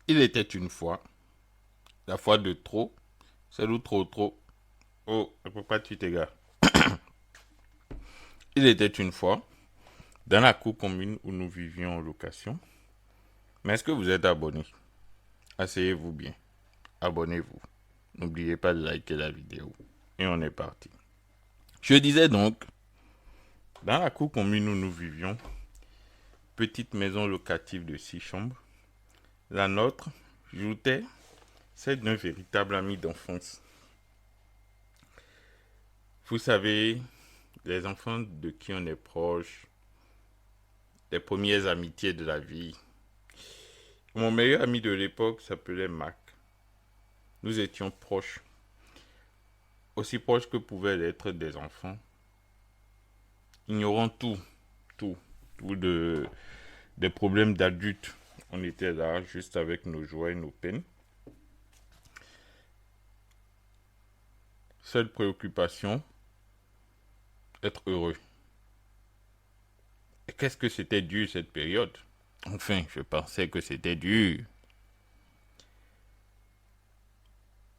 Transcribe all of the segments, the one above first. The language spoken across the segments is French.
Il était une fois, la fois de trop, c'est où trop trop. Oh, pourquoi tu t'égares? Il était une fois, dans la cour commune où nous vivions en location. Mais est-ce que vous êtes abonné? Asseyez-vous bien, abonnez-vous. N'oubliez pas de liker la vidéo. Et on est parti. Je disais donc, dans la cour commune où nous vivions, petite maison locative de 6 chambres, la nôtre joutait celle d'un véritable ami d'enfance. Vous savez, les enfants de qui on est proche, les premières amitiés de la vie. Mon meilleur ami de l'époque s'appelait Mac. Nous étions proches, aussi proches que pouvaient l'être des enfants, ignorant tout, tout des problèmes d'adultes. On était là juste avec nos joies et nos peines. Seule préoccupation, être heureux. Et qu'est-ce que c'était dur cette période? Enfin, je pensais que c'était dur.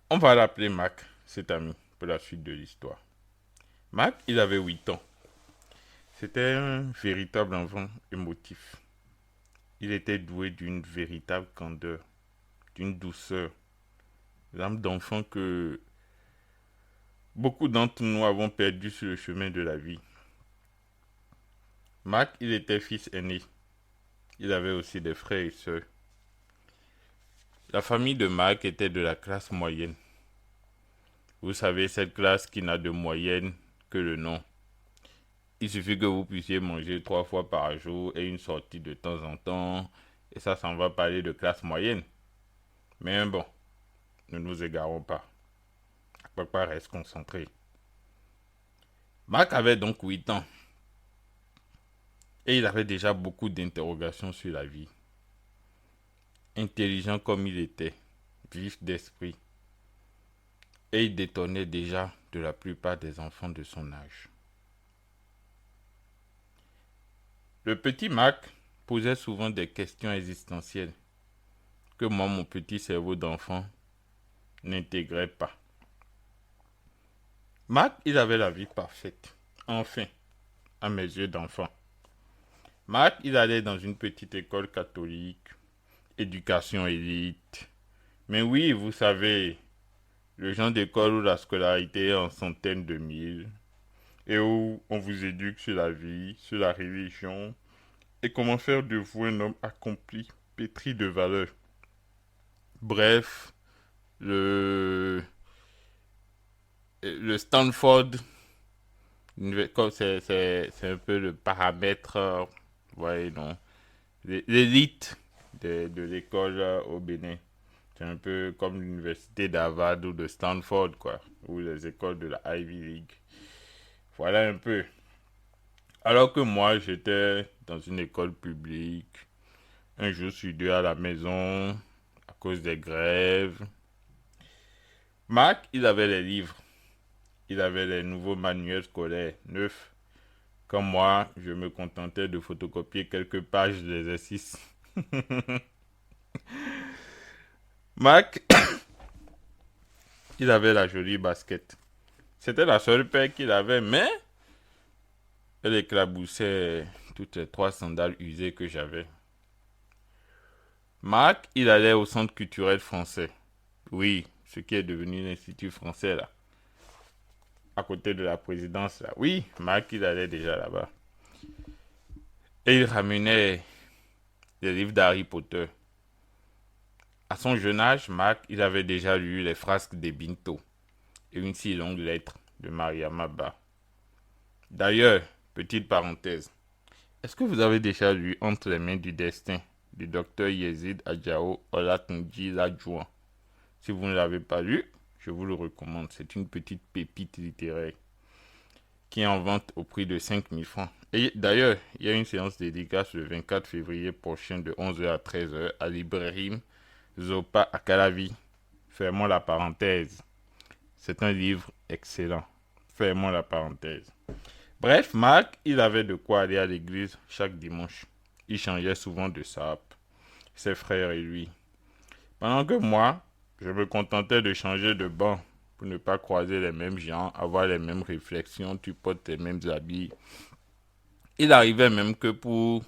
On va l'appeler Mac, cet ami, pour la suite de l'histoire. Mac, il avait 8 ans. C'était un véritable enfant émotif. Il était doué d'une véritable candeur, d'une douceur, l'âme d'enfant que beaucoup d'entre nous avons perdu sur le chemin de la vie. Mac, il était fils aîné. Il avait aussi des frères et sœurs. La famille de Mac était de la classe moyenne. Vous savez, cette classe qui n'a de moyenne que le nom. Il suffit que vous puissiez manger 3 fois par jour et une sortie de temps en temps. Et ça va parler de classe moyenne. Mais bon, ne nous égarons pas. Papa reste concentré. Mac avait donc 8 ans. Et il avait déjà beaucoup d'interrogations sur la vie. Intelligent comme il était, vif d'esprit. Et il détonnait déjà de la plupart des enfants de son âge. Le petit Mac posait souvent des questions existentielles que moi, mon petit cerveau d'enfant, n'intégrait pas. Mac, il avait la vie parfaite. Enfin, à mes yeux d'enfant. Mac, il allait dans une petite école catholique, éducation élite. Mais oui, vous savez, le genre d'école où la scolarité est en centaines de mille et où on vous éduque sur la vie, sur la religion et comment faire de vous un homme accompli, pétri de valeurs. Bref, le, le Stanford, c'est un peu le paramètre, ouais, non, l'élite de l'école au Bénin. C'est un peu comme l'université d'Harvard ou de Stanford, quoi, ou les écoles de la Ivy League. Voilà un peu. Alors que moi, j'étais dans une école publique, un jour sur deux à la maison, à cause des grèves. Mac, il avait les livres, il avait les nouveaux manuels scolaires neufs. Comme moi, je me contentais de photocopier quelques pages d'exercices. Mac, il avait la jolie basket. C'était la seule paire qu'il avait, mais elle éclaboussait toutes les 3 sandales usées que j'avais. Mac, il allait au centre culturel français. Oui, ce qui est devenu l'Institut français, là. À côté de la présidence, là. Oui, Mac, il allait déjà là-bas. Et il ramenait des livres d'Harry Potter. À son jeune âge, Mac, il avait déjà lu les frasques des Binto et une si longue lettre de Mariama Ba. D'ailleurs, petite parenthèse, est-ce que vous avez déjà lu Entre les mains du destin du docteur Yezid Adjao Olatunji Ladjouan? Si vous ne l'avez pas lu, je vous le recommande. C'est une petite pépite littéraire qui est en vente au prix de 5 000 francs. Et d'ailleurs, il y a une séance dédicace le 24 février prochain de 11 h à 13 h à Librairie Zopa à Calavi. Fermons la parenthèse. C'est un livre excellent. Fermons la parenthèse. Bref, Marc, il avait de quoi aller à l'église chaque dimanche. Il changeait souvent de sape, ses frères et lui. Pendant que moi, je me contentais de changer de banc pour ne pas croiser les mêmes gens, avoir les mêmes réflexions, tu portes les mêmes habits. Il arrivait même que pour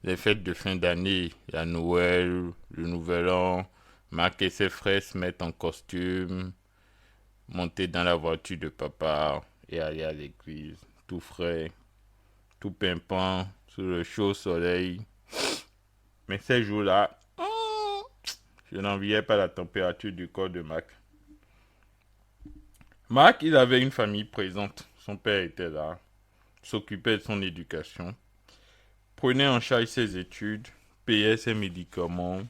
les fêtes de fin d'année, la Noël, le Nouvel An, Marc et ses frères se mettent en costume, monter dans la voiture de papa et aller à l'église, tout frais, tout pimpant, sous le chaud soleil. Mais ces jours-là, je n'enviais pas la température du corps de Mac. Mac, il avait une famille présente. Son père était là, s'occupait de son éducation, prenait en charge ses études, payait ses médicaments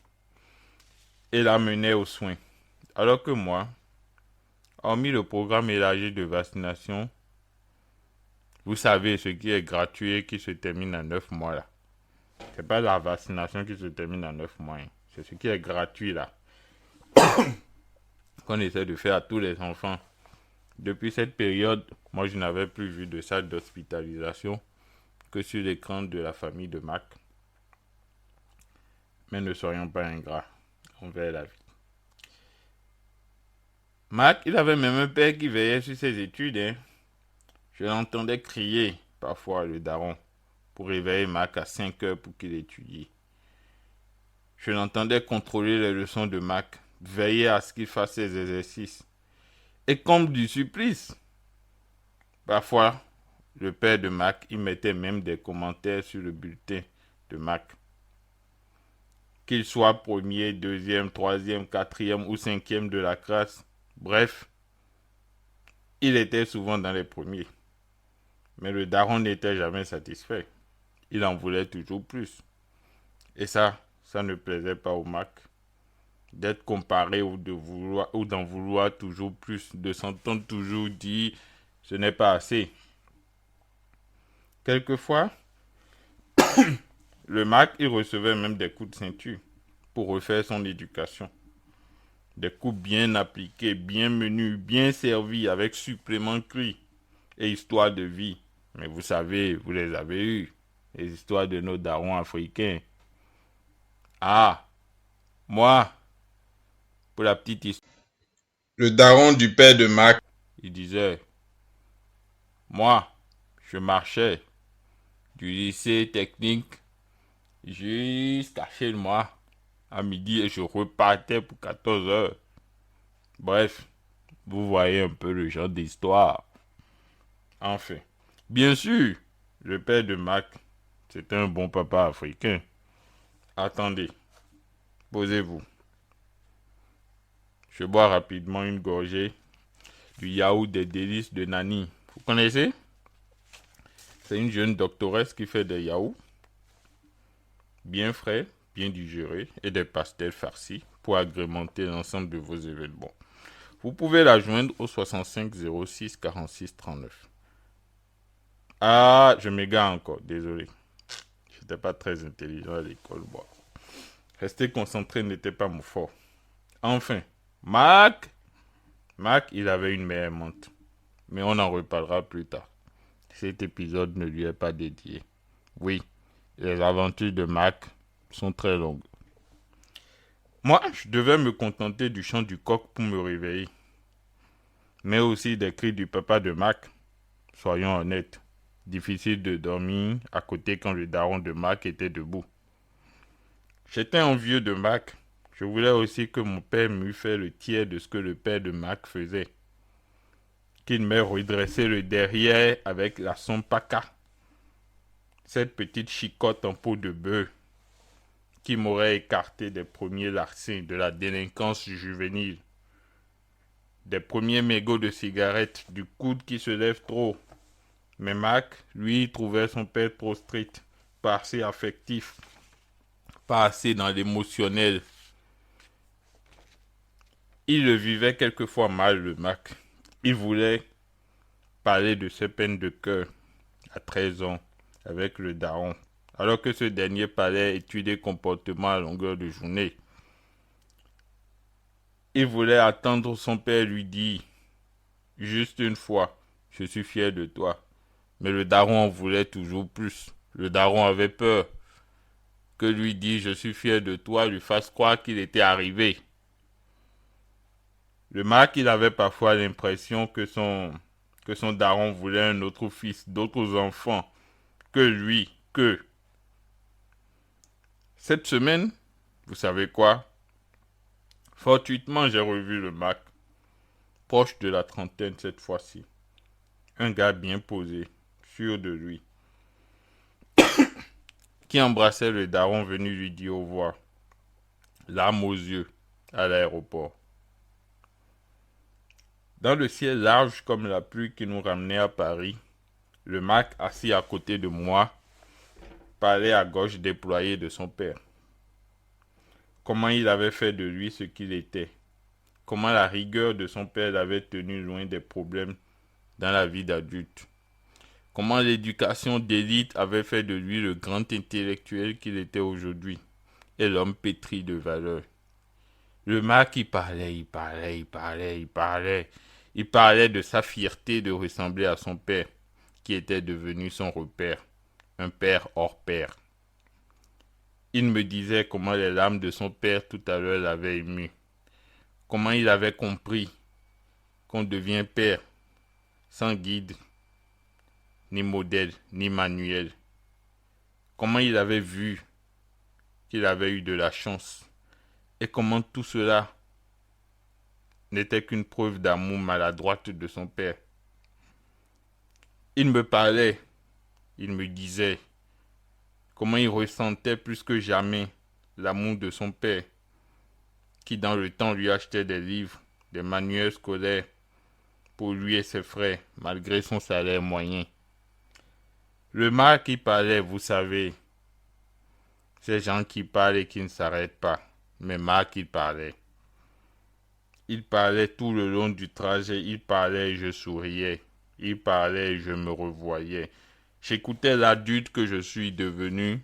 et l'amenait aux soins. Alors que moi, hormis le programme élargi de vaccination, vous savez ce qui est gratuit et qui se termine à 9 mois là. C'est pas la vaccination qui se termine à 9 mois. Hein. C'est ce qui est gratuit là. Qu'on essaie de faire à tous les enfants. Depuis cette période, moi je n'avais plus vu de salle d'hospitalisation que sur l'écran de la famille de Mac. Mais ne soyons pas ingrats envers la vie. Mac, il avait même un père qui veillait sur ses études. Hein. Je l'entendais crier parfois le daron pour réveiller Mac à 5 heures pour qu'il étudie. Je l'entendais contrôler les leçons de Mac, veiller à ce qu'il fasse ses exercices. Et comme du supplice, parfois, le père de Mac, il mettait même des commentaires sur le bulletin de Mac. Qu'il soit premier, deuxième, troisième, quatrième ou cinquième de la classe, bref, il était souvent dans les premiers. Mais le daron n'était jamais satisfait. Il en voulait toujours plus. Et ça ne plaisait pas au Mac. D'être comparé ou d'en vouloir toujours plus, de s'entendre toujours dire ce n'est pas assez. Quelquefois, le Mac, il recevait même des coups de ceinture pour refaire son éducation. Des coups bien appliqués, bien menus, bien servis, avec supplément cuit et histoire de vie. Mais vous savez, vous les avez eus, les histoires de nos darons africains. Ah, moi, pour la petite histoire. Le daron du père de Mac, il disait, moi, je marchais du lycée technique jusqu'à chez moi à midi et je repartais pour 14 heures. Bref, vous voyez un peu le genre d'histoire. Enfin, bien sûr, le père de Mac, c'était un bon papa africain. Attendez, posez-vous. Je bois rapidement une gorgée du yaourt des délices de Nani. Vous connaissez? C'est une jeune doctoresse qui fait des yaourts bien frais, bien digérés et des pastels farcis pour agrémenter l'ensemble de vos événements. Vous pouvez la joindre au 65 06 46 39. Ah, je m'égare encore, désolé. J'étais pas très intelligent à l'école, moi. Rester concentré n'était pas mon fort. Enfin, Mac, il avait une meilleure montre. Mais on en reparlera plus tard. Cet épisode ne lui est pas dédié. Oui, les aventures de Mac sont très longues. Moi, je devais me contenter du chant du coq pour me réveiller. Mais aussi des cris du papa de Mac. Soyons honnêtes. Difficile de dormir à côté quand le daron de Mac était debout. J'étais envieux de Mac. Je voulais aussi que mon père m'eût fait le tiers de ce que le père de Mac faisait. Qu'il m'ait redressé le derrière avec la sompaka. Cette petite chicotte en peau de bœuf qui m'aurait écarté des premiers larcins de la délinquance juvénile. Des premiers mégots de cigarettes, du coude qui se lève trop. Mais Mac, lui, trouvait son père trop strict, pas assez affectif, pas assez dans l'émotionnel. Il le vivait quelquefois mal, le Mac. Il voulait parler de ses peines de cœur à 13 ans avec le daron, alors que ce dernier parlait étudier comportement à longueur de journée. Il voulait attendre son père lui dire juste une fois, je suis fier de toi. Mais le daron en voulait toujours plus. Le daron avait peur que lui dire je suis fier de toi lui fasse croire qu'il était arrivé. Le Marc, il avait parfois l'impression que son daron voulait un autre fils, d'autres enfants que lui, que. Cette semaine, vous savez quoi? Fortuitement, j'ai revu le Marc, proche de la trentaine cette fois-ci. Un gars bien posé, sûr de lui, qui embrassait le daron venu lui dire au revoir, larmes aux yeux, à l'aéroport. Dans le ciel large comme la pluie qui nous ramenait à Paris, le Marc, assis à côté de moi, parlait à gauche déployée de son père. Comment il avait fait de lui ce qu'il était. Comment la rigueur de son père l'avait tenu loin des problèmes dans la vie d'adulte. Comment l'éducation d'élite avait fait de lui le grand intellectuel qu'il était aujourd'hui et l'homme pétri de valeurs. Le Marc, il parlait. Il parlait de sa fierté de ressembler à son père, qui était devenu son repère, un père hors pair. Il me disait comment les larmes de son père tout à l'heure l'avaient ému, comment il avait compris qu'on devient père sans guide, ni modèle, ni manuel, comment il avait vu qu'il avait eu de la chance, et comment tout cela n'était qu'une preuve d'amour maladroite de son père. Il me parlait, il me disait comment il ressentait plus que jamais l'amour de son père, qui dans le temps lui achetait des livres, des manuels scolaires pour lui et ses frères, malgré son salaire moyen. Le Marc qui parlait, vous savez, ces gens qui parlent et qui ne s'arrêtent pas. Mais Marc, il parlait. Il parlait tout le long du trajet, il parlait et je souriais. Il parlait et je me revoyais. J'écoutais l'adulte que je suis devenu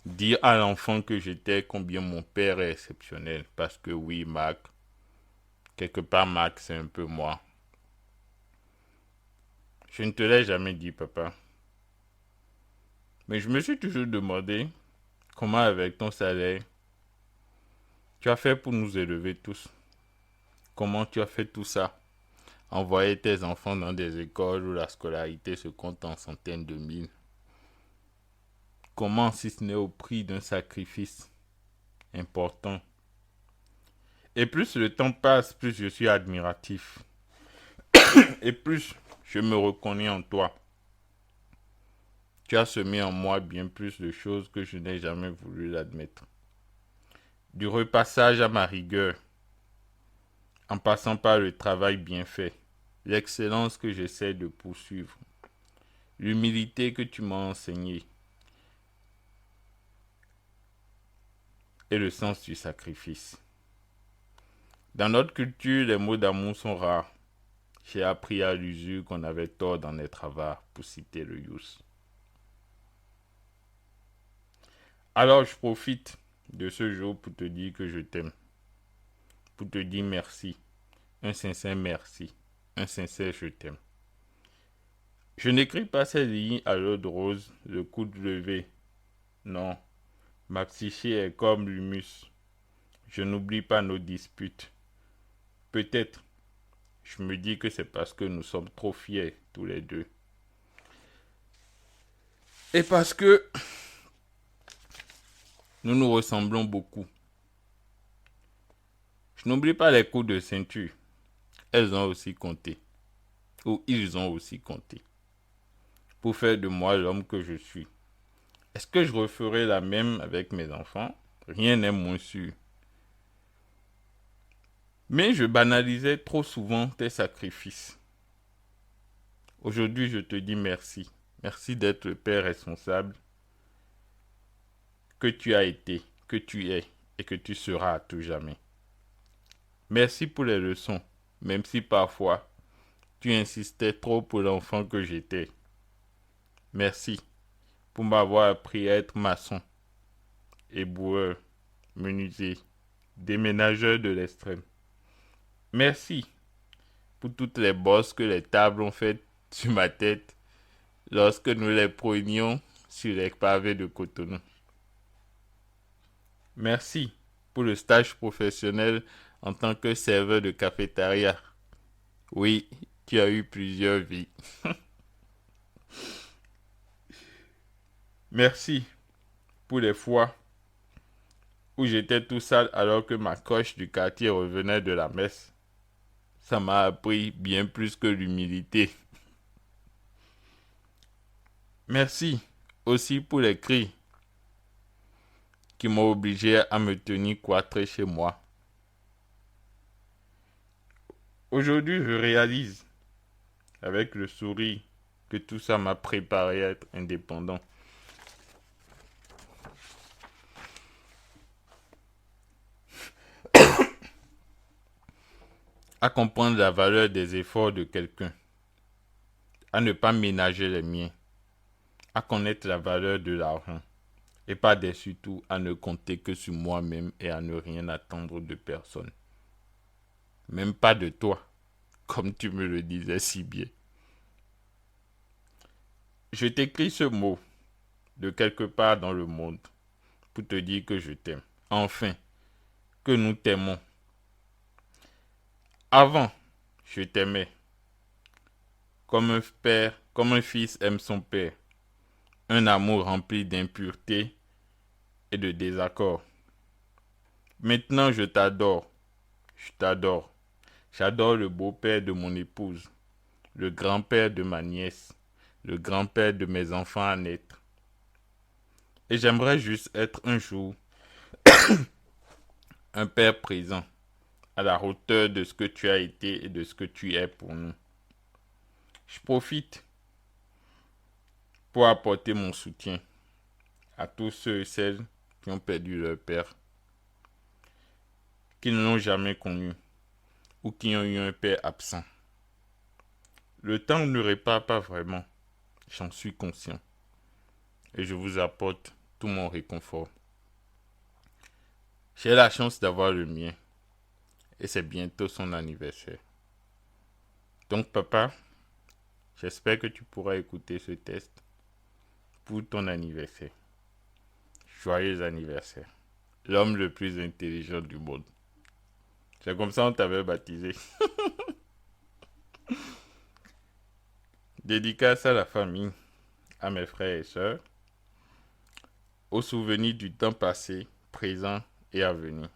dire à l'enfant que j'étais combien mon père est exceptionnel. Parce que oui, Marc, quelque part, Marc, c'est un peu moi. Je ne te l'ai jamais dit, papa. Mais je me suis toujours demandé comment avec ton salaire, tu as fait pour nous élever tous. Comment tu as fait tout ça? Envoyer tes enfants dans des écoles où la scolarité se compte en centaines de mille. Comment, si ce n'est au prix d'un sacrifice important? Et plus le temps passe, plus je suis admiratif. Et plus je me reconnais en toi. Tu as semé en moi bien plus de choses que je n'ai jamais voulu l'admettre. Du repassage à ma rigueur, en passant par le travail bien fait, l'excellence que j'essaie de poursuivre, l'humilité que tu m'as enseignée et le sens du sacrifice. Dans notre culture, les mots d'amour sont rares. J'ai appris à l'usure qu'on avait tort d'en être avare, pour citer le Youss. Alors je profite de ce jour pour te dire que je t'aime, pour te dire merci, un sincère merci, un sincère je t'aime. Je n'écris pas ces lignes à l'eau de rose, le coude levé. Non, ma psyché est comme l'humus. Je n'oublie pas nos disputes. Peut-être, je me dis que c'est parce que nous sommes trop fiers tous les deux. Et parce que nous nous ressemblons beaucoup. Je n'oublie pas les coups de ceinture. Elles ont aussi compté. Ou ils ont aussi compté. Pour faire de moi l'homme que je suis. Est-ce que je referai la même avec mes enfants? Rien n'est moins sûr. Mais je banalisais trop souvent tes sacrifices. Aujourd'hui, je te dis merci. Merci d'être le père responsable que tu as été, que tu es et que tu seras à tout jamais. Merci pour les leçons, même si parfois tu insistais trop pour l'enfant que j'étais. Merci pour m'avoir appris à être maçon, éboueur, menuisier, déménageur de l'extrême. Merci pour toutes les bosses que les tables ont faites sur ma tête lorsque nous les prenions sur les pavés de Cotonou. Merci pour le stage professionnel en tant que serveur de cafétéria. Oui, tu as eu plusieurs vies. Merci pour les fois où j'étais tout sale alors que ma coche du quartier revenait de la messe. Ça m'a appris bien plus que l'humilité. Merci aussi pour les cris qui m'ont obligé à me tenir cloîtré chez moi. Aujourd'hui, je réalise avec le sourire que tout ça m'a préparé à être indépendant. À comprendre la valeur des efforts de quelqu'un, à ne pas ménager les miens, à connaître la valeur de l'argent et pas des surtout à ne compter que sur moi-même et à ne rien attendre de personne. Même pas de toi, comme tu me le disais si bien. Je t'écris ce mot de quelque part dans le monde pour te dire que je t'aime. Enfin, que nous t'aimons. Avant, je t'aimais comme un père, comme un fils aime son père. Un amour rempli d'impureté et de désaccord. Maintenant, je t'adore. Je t'adore. J'adore le beau-père de mon épouse, le grand-père de ma nièce, le grand-père de mes enfants à naître. Et j'aimerais juste être un jour un père présent, à la hauteur de ce que tu as été et de ce que tu es pour nous. Je profite pour apporter mon soutien à tous ceux et celles qui ont perdu leur père, qui ne l'ont jamais connu ou qui ont eu un père absent. Le temps ne répare pas vraiment, j'en suis conscient, et je vous apporte tout mon réconfort. J'ai la chance d'avoir le mien, et c'est bientôt son anniversaire. Donc papa, j'espère que tu pourras écouter ce test pour ton anniversaire. Joyeux anniversaire. L'homme le plus intelligent du monde. C'est comme ça qu'on t'avait baptisé. Dédicace à la famille, à mes frères et sœurs, aux souvenirs du temps passé, présent et à venir.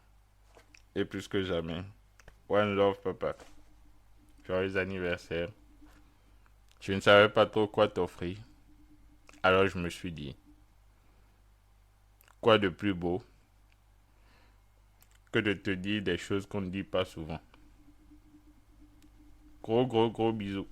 Et plus que jamais, one love papa. Joyeux anniversaire. Je ne savais pas trop quoi t'offrir. Alors je me suis dit, quoi de plus beau que de te dire des choses qu'on ne dit pas souvent. Gros bisous.